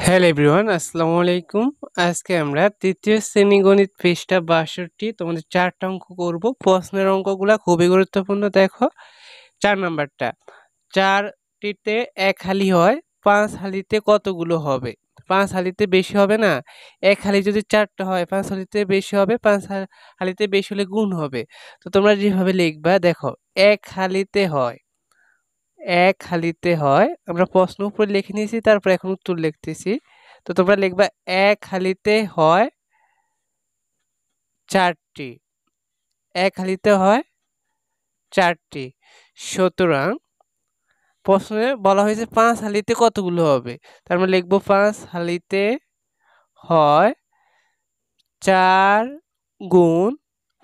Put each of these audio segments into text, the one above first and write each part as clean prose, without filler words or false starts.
Hello everyone, আসসালামু আলাইকুম। আজকে আমরা তৃতীয় শ্রেণী গণিত পৃষ্ঠা ৬২ তোমাদের ৪টা অঙ্ক করব। প্রশ্নের অঙ্কগুলা খুবই গুরুত্বপূর্ণ। দেখো ৪ নাম্বারটা, ৪টিতে ১ হালি হয়, ৫ হালিতে কতগুলো হবে? ৫ হালিতে বেশি হবে না? ১ হালি যদি ৪টা হয়, ৫ হালিতে বেশি হবে, ৫ হালিতে বেশি হলে গুণ হবে। তো তোমরা যেভাবে লিখবা, দেখো ১ হালিতে হয়, ১ হালিতে হয়, আমরা প্রশ্ন উপরে লিখে নিয়েছি, তারপর এখন উত্তর লিখতেছি। তো তোমরা লিখবা ১ হালিতে হয় ৪টি, ১ হালিতে হয় ৪টি। সুতরাং প্রশ্নে বলা হয়েছে ৫ হালিতে কতগুলো হবে? তার মানে লিখবো ৫ হালিতে হয় ৪ গুণ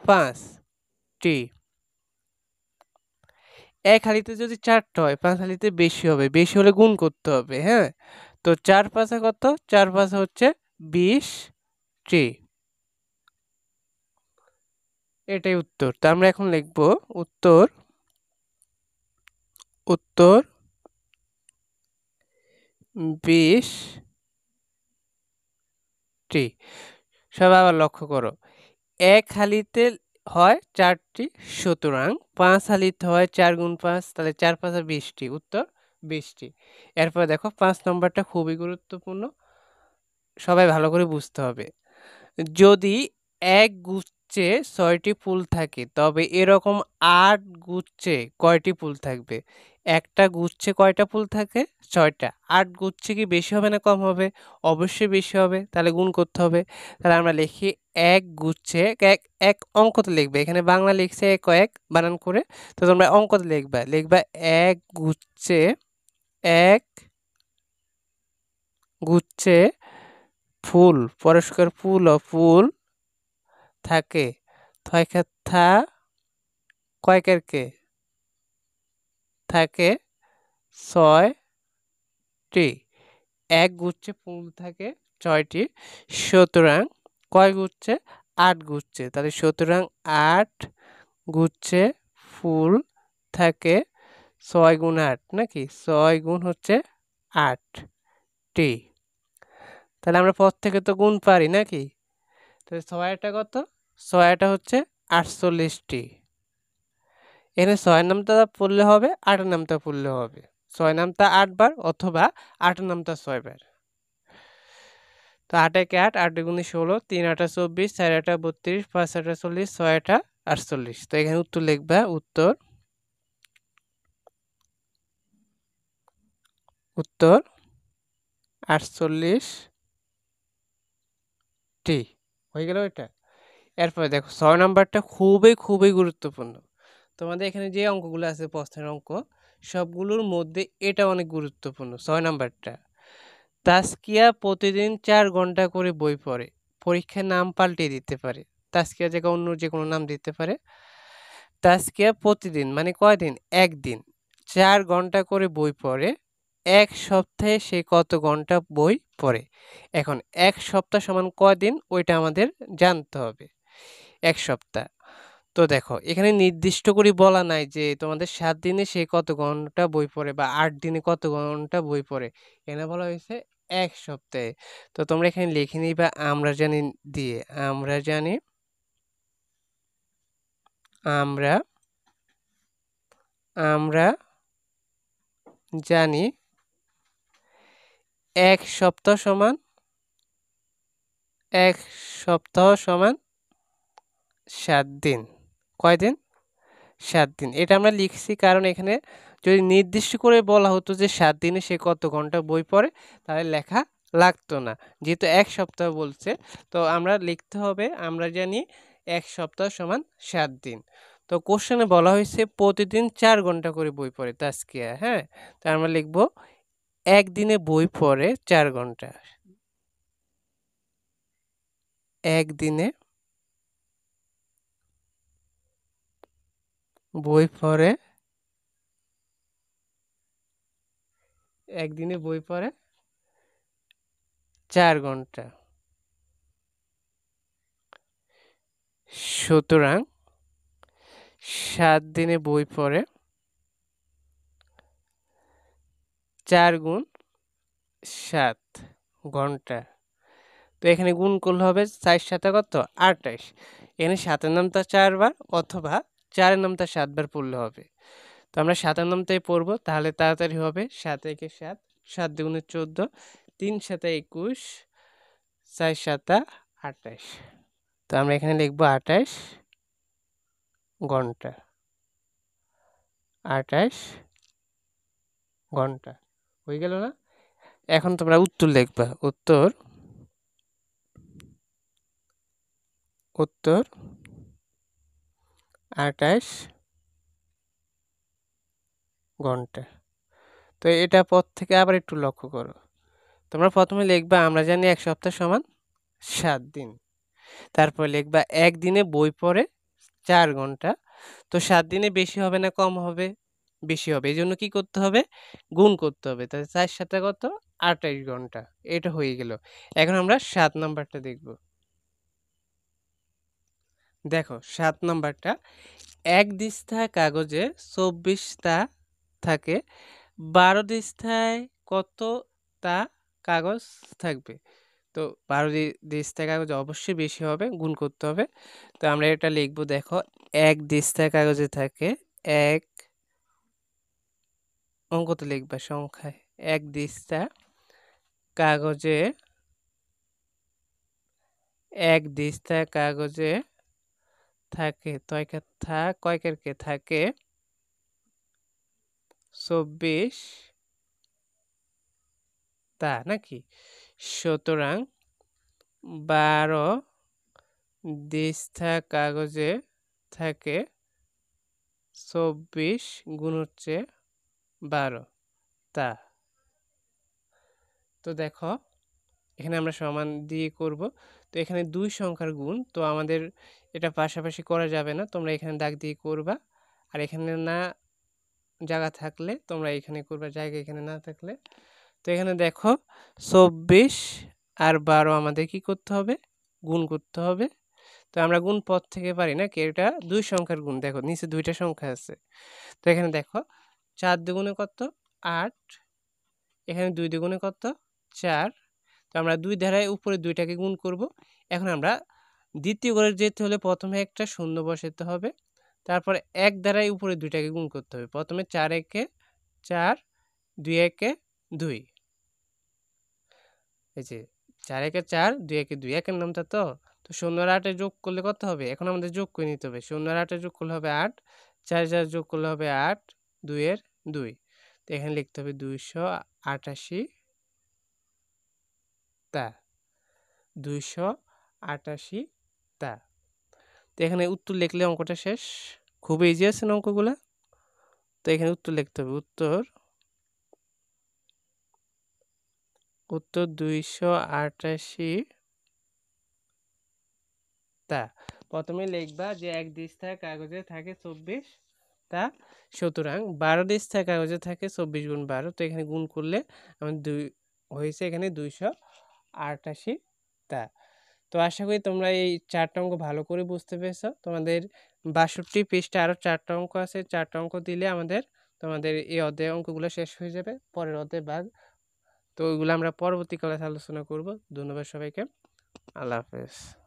৫টি। ১ হালিতে যদি ৪টা হয়, ৫ হালিতে বেশি হবে, বেশি হলে গুণ করতে হবে, হ্যাঁ? তো ৪ ৫ কত? ৪ ৫ হচ্ছে ২০টি। এটাই উত্তর। তো আমরা এখন লিখব উত্তর, উত্তর ২০টি। সবাই আবার লক্ষ্য করো, ১ হালিতে হয় ৪টি, সুতরাং ৫ হালিতে হয় ৪ গুণ ৫, তাহলে ৪ ৫ ২০টি, উত্তর ২০টি। এরপর দেখো ৫ নম্বরটা খুবই গুরুত্বপূর্ণ, সবাই ভালো করে বুঝতে হবে। যদি এক গুচ্ছে ৬টি ফুল থাকে, তবে এরকম ৮ গুচ্ছে কয়টি ফুল থাকবে? একটা গুচ্ছে কয়টা ফুল থাকে? ৬টা। ৮ গুচ্ছে কি বেশি হবে না কম হবে? অবশ্যই বেশি হবে, তাহলে গুণ করতে হবে। তাহলে আমরা লিখি এক গুচ্ছে, এক এক অঙ্কতে লিখবে, এখানে বাংলা লিখছে এক এক বানান করে। তো তোমরা অঙ্কতে লিখবা, লিখবা এক গুচ্ছে, এক গুচ্ছে ফুল, পরস্পর ফুল ও ফুল থাকে, থয়কে থা, কয়কের কে থাকে ৬টি। এক গুচ্ছে ফুল থাকে ৬টি, সুতরাং কয় গুচ্ছে? ৮ গুচ্ছে, তাহলে সুতরাং ৮ গুচ্ছে ফুল থাকে ৬ গুণ ৮, নাকি ৬ গুণ হচ্ছে ৮টি। তাহলে আমরা পর থেকে তো গুণ পারি নাকি? তাহলে ৬টা কত? ৬টা হচ্ছে ৪৮টি। এখানে ৬ নামটা পড়লে হবে, ৮ নামটা পড়লে হবে। ৬ নামটা ৮ বার অথবা ৮ নামটা ৬ বার। তো ৮ একে ৮, ৮ দুগুণে ১৬, ৩ ৮ ২৪, ৪ ৮ ৩২, ৫ ৮ ৪০, ৬ ৮ ৪৮। তো এখানে উত্তর লিখবা, উত্তর, উত্তর ৪৮টি। হয়ে গেল এটা? এরপরে দেখো ৬ নাম্বারটা খুবই খুবই গুরুত্বপূর্ণ। তোমাদের এখানে যে অঙ্কগুলো আছে প্রশ্নের অঙ্ক, সবগুলোর মধ্যে এটা অনেক গুরুত্বপূর্ণ। ৬ নাম্বারটা, তাসকিয়া প্রতিদিন ৪ ঘন্টা করে বই পড়ে, পরীক্ষায় নাম পাল্টে দিতে পারে। তাসকিয়া জায়গায় অন্য যে কোনো নাম দিতে পারে। তাসকিয়া প্রতিদিন মানে কয়দিন? একদিন ৪ ঘন্টা করে বই পড়ে, এক সপ্তাহে সে কত ঘন্টা বই পড়ে? এখন ১ সপ্তাহ সমান কয়দিন, ওইটা আমাদের জানতে হবে। ১ সপ্তাহ। তো দেখো এখানে নির্দিষ্ট করে বলা নাই যে তোমাদের ৭ দিনে সে কত ঘন্টা বই পড়ে বা ৮ দিনে কত ঘন্টা বই পড়ে। এখানে বলা হয়েছে ১ সপ্তাহে। তো তোমরা এখানে লিখে নিবা আমরা জানি দিয়ে। আমরা জানি, আমরা, আমরা জানি ১ সপ্তাহ সমান, ১ সপ্তাহ সমান ৭ দিন। কয়দিন? ৭ দিন। এটা আমরা লিখছি কারণ এখানে যদি নির্দিষ্ট করে বলা হতো যে ৭ দিনে সে কত ঘন্টা বই পড়ে, তাহলে লেখা লাগতো না। যেহেতু ১ সপ্তাহ বলছে, তো আমরা লিখতে হবে আমরা জানি ১ সপ্তাহ সমান ৭ দিন। তো কোশ্চেনে বলা হয়েছে প্রতিদিন ৪ ঘন্টা করে বই পড়ে তাসকিয়া, হ্যাঁ? তো আমরা লিখব ১ দিনে বই পড়ে ৪ ঘন্টা। ১ দিনে বই পড়ে, ১ দিনে বই পড়ে ৪ ঘন্টা। সুতরাং ৭ দিনে বই পড়ে ৪ গুণ ৭, ঘন্টা। তো এখানে গুণ করলে হবে ৪ সাথে কত ২৮। এখানে ৭ এর নামটা ৪ বার অথবা ৪ এর নামটা ৭ বার পড়লে হবে। তো আমরা ৭ এর নামটাই পড়ব, তাহলে তাড়াতাড়ি হবে। ৭ একে ৭, ৭ দুগুণে ১৪, ৩ সাতে ২১, ৪ সাতা ২৮। তো আমরা এখানে লিখব ২৮ ঘন্টা। ২৮ ঘন্টা। হয়ে গেল না? এখন তোমরা উত্তর লিখবা। উত্তর ২৮ ঘন্টা। তো এটা পর থেকে আবার একটু লক্ষ্য করো। তোমরা প্রথমে লিখবা আমরা জানি ১ সপ্তাহ সমান ৭ দিন। তারপর লিখবা ১ দিনে বই পড়ে ৪ ঘন্টা। তো ৭ দিনে বেশি হবে না কম হবে? বেশি হবে। এজন্য কি করতে হবে? গুণ করতে হবে। তাহলে ৪ সাতে কত? ২৮ ঘন্টা। এটা হয়ে গেল। এখন আমরা ৭ নাম্বারটা দেখব। দেখো ৭ নাম্বারটা, এক দিস্তা কাগজে ২৪ টা থাকে, ১২ দিস্তায় কতটা কাগজ থাকবে? তো ১২ দিস্তা কাগজে অবশ্যই বেশি হবে, গুণ করতে হবে। তো আমরা এটা লিখব। দেখো ১ দিস্তা কাগজে থাকে ১, অঙ্কতে লিখবা সংখ্যায়। ১ দিস্তা কাগজে ১ দিস্তা কাগজে থাকে কয়কের থাকে ২৪ টা নাকি? সুতরাং ১২ দিস্তা কাগজে থাকে ২৪ গুণ হচ্ছে ১২ টা। তো দেখো এখানে আমরা সমান দিয়ে করব। তো এখানে ২ সংখ্যার গুণ, তো আমাদের এটা পাশাপাশি করা যাবে না। তোমরা এখানে দাগ দিয়ে করবা। আর এখানে না জায়গা থাকলে তোমরা এখানে করবা, জায়গা এখানে না থাকলে। তো এখানে দেখো ২৪ আর ১২ আমাদের কি করতে হবে? গুণ করতে হবে। তো আমরা গুণ পদ থেকে পারি নাকি? এটা ২ সংখ্যার গুণ। দেখো নিচে ২ টা সংখ্যা আছে। তো এখানে দেখো ৪ দুগুণে কত? ৮। এখানে ২ দুগুণে কত? ৪। তো আমরা ২ দ্বারাই উপরে ২ টাকে গুণ করব। এখন আমরা দ্বিতীয় ঘরে যেতে হলে প্রথমে একটা শূন্য বসাতে হবে। তারপরে ১ দ্বারাই উপরে ২ টাকে গুণ করতে হবে। প্রথমে ৪ একে ৪, ২ একে ২। এই যে ৪ একে ৪, ২ একে ২, একের নামটা তো। তো ০ আর ৮ এ যোগ করলে কত হবে? এখন আমাদের যোগ করে নিতে হবে। ০ আর ৮ এ যোগ করলে হবে ৮, ৪ এর ৪ যোগ করলে হবে ৮, ২ এর ২। তো এখানে লিখতে হবে ২৮৮ টা। ২৮৮ টা। তো এখানে উত্তর লিখলে অঙ্কটা শেষ। খুব ইজি আছে না অঙ্কগুলা? তো এখানে উত্তর লিখতে হবে। উত্তর ২৮৮ টা। প্রথমে লিখবা যে ১ দিস্তা কাগজে থাকে ২৪ টা, সুতরাং ১২ দিস্তা কাগজে থাকে ২৪ গুণ ১২। তো এখানে গুণ করলে আমাদের ২ হয়েছে এখানে ২৮৮ টা। তো আশা করি তোমরা এই ৪ টা অঙ্ক ভালো করে বুঝতে পেরেছো। তোমাদের ৬২ পৃষ্ঠায় আরও ৪ টা অঙ্ক আছে। ৪ টা অঙ্ক দিলে তোমাদের এই অধ্যায়ের অঙ্কগুলো শেষ হয়ে যাবে। পরের অধ্যায় বাদ। তো ওইগুলো আমরা পরবর্তী ক্লাসে আলোচনা করব। ধন্যবাদ সবাইকে। আল্লাহ হাফেজ।